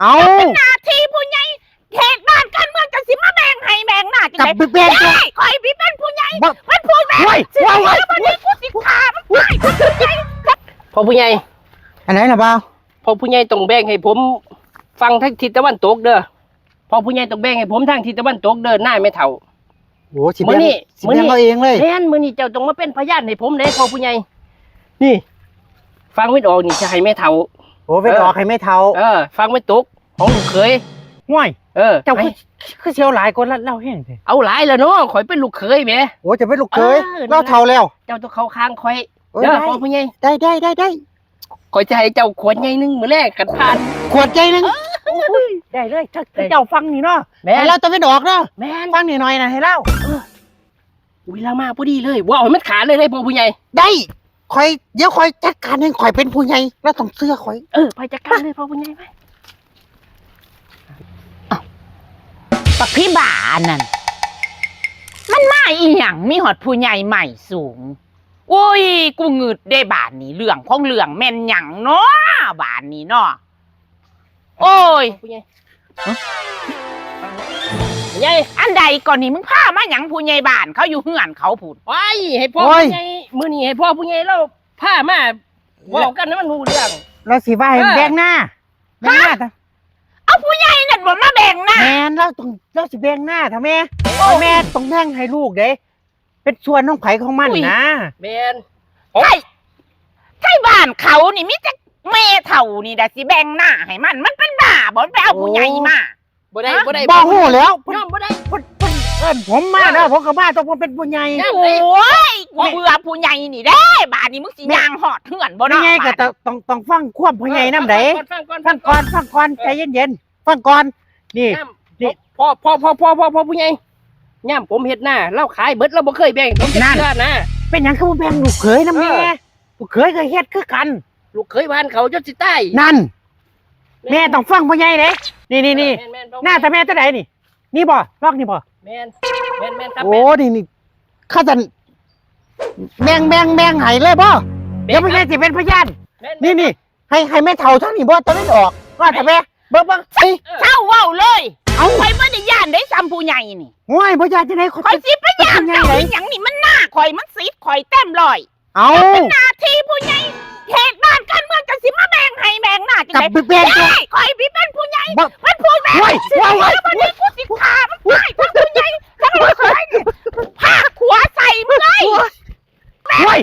เอาเป็นหน้าที่ผู้ใหญ่เขตบ้านการเมืองจะสิมาแบ่งให้แบ่งหน้าจัง กับ ได๋ แบ่ง คอยพี่เป็นผู้ใหญ่มันพูดแบบสิวันนี้กูสิขามันไปพอผู้ใหญ่ อันไหนล่ะบ่าว พอผู้ใหญ่ต้องแบ่งให้ผมฟังทางทิศตะวันตกเด้อพอผู้ใหญ่ต้องแบ่งให้ผมทางทิศตะวันตกเด้อหน้าไม่เท่า โอ้สิแบ่ง มื้อนี้ เอาเองเลย แม่นมื้อนี้เจ้าต้องมาเป็นพยานให้ผมเด้พอผู้ใหญ่นี่ ฟังไม่ออกนี่จะให้แม่เท่า โอ้เป็นออกให้ไม่เท่า ฟังไม่ตกของลูกเขย ห่วย เจ้า ให้ คือเชียวหลายคนเล่าแห้งสิ เอาหลายแล้วเนาะข่อยเป็นลูกเขยแหม โอ้จะเป็นลูกเคย นั่น เล่าเท่าแล้ว เจ้าต้องเข้าข้างข่อย เอ้ย เด้อ ได้ พอผู้ใหญ่ ได้ ข่อยจะให้เจ้าขวดใหญ่นึงมื้อแรกกันผ่าน ขวดใจนึง ได้เลยถ้าเจ้าฟังนี่เนาะ แม่ ให้ น เราจะเป็นออกเนาะ แม่น ฟังหน่อยนะให้เล่า เวลามาพอดีเลยว้าวมันขาดเลยพอผู้ใหญ่ ได้เดี๋ยวคอยจัดการให้คอยเป็นผู้ใหญ่แล้วต้องเสื้อคอย ไปจัดการเลยพอผู้ใหญ่ไป ปักพี่บ้านนั่นมันมาอีหยังมีหอดผู้ใหญ่ใหม่สูงโอ้ยกูงึดได้บาทนี้เรื่องของเรื่องแม่นหยังเนาะบาทนี้เนาะโอ้ย ผู้ใหญ่ผู้ใหญ่ อันใดก่อนนี่มึงพามาหยังผู้ใหญ่บ้านเขาอยู่เฮือนเขาพูด ไปให้พ่อผู้ใหญ่มื้อนี้ให้พ่อผู้ใหญ่เราพามาเว้ากันให้มันรู้เรื่อง เราสิว่าให้แบ่งหน้าท เอาผู้ใหญ่นั่นบ่มาแบ่งนะ แม่นเราสิแบ่งหน้าทำแม่แม่ต้องแบ่งให้ลูกเด้เป็นส่วนของไผของมันนะ แม่น ใช่บ้านเขานี่มิแต่แม่เฒ่านี่ดะสิแบ่งหน้าให้มันเป็นบ้าบ่ไปเอาผู้ใหญ่มา บ่ได้บ่ได้ บ่ฮู้แล้ว ยอมบ่ได้ เพิ่นเอิ้นผมมาเด้อผมก็มาต้องผมเป็นผู้ใหญ่ โอ้ยกูเบื่อผู้ใหญ่นี่เด้บ้านนี้มึงสิย่างหอดเฮือนบ่ ผู้ เนาะ ใหญ่ก็ต้องฟังความผู้ใหญ่นำได ฟังก่อน ฟังก่อนใจเย็นๆฟังก่อนนี่ นี่ พ่อผู้ใหญ่ย่ามผมเฮ็ดหน้าเราขายเบิดเราบ่เคยแบ่งผมจะเชื่อนะ เป็นหยังคือบ่แบ่งลูกเขยนำแม่ลูกเขยก็เฮ็ดคือกัน ลูกเคยบ้านเขาจนสิตาย นั่น แม่ต้องฟังผู้ใหญ่เด้นี่ แม่น หน้าตาแม่ตัวใดนี่ นี่บ่ลอกนี่บ่ แม่นครับ โอ้นี่ข้าจะแบ่งให้เลยบ่เดี๋ยวผู้ใหญ่สิเป็นพยานนี่ให้แม่เฒ่าทั้งนี้บ่ตอนนั้นออกว่าแต่แม่เบิ่งไอ้ เจ้าเว้าเลย เอ้า ข่อยบ่ได้ย่านได้ซ้ำผู้ใหญ่นี่ ห่วยบ่ยานจังได๋ ข่อยสิไปย่านเจ้าอีหยังนี่มันหน้าข่อยมันสิทธิ์ข่อยเต็มร้อย เอ้า หน้าที่ผู้ใหญ่เขตบ้านการเมืองจะสิมาแบ่งให้แบ่งหน้าจัง กับ ได๋ แบ่ง ได้ข่อยพี่เป็นผู้ใหญ่ บ่ มันพูดแบบ เฮ้ย สิวันนี้กูสิขามันไปทั้งผู้ใหญ่ทั้งลูกเขยนี่พาขัวใส่มึงเลย ห่วย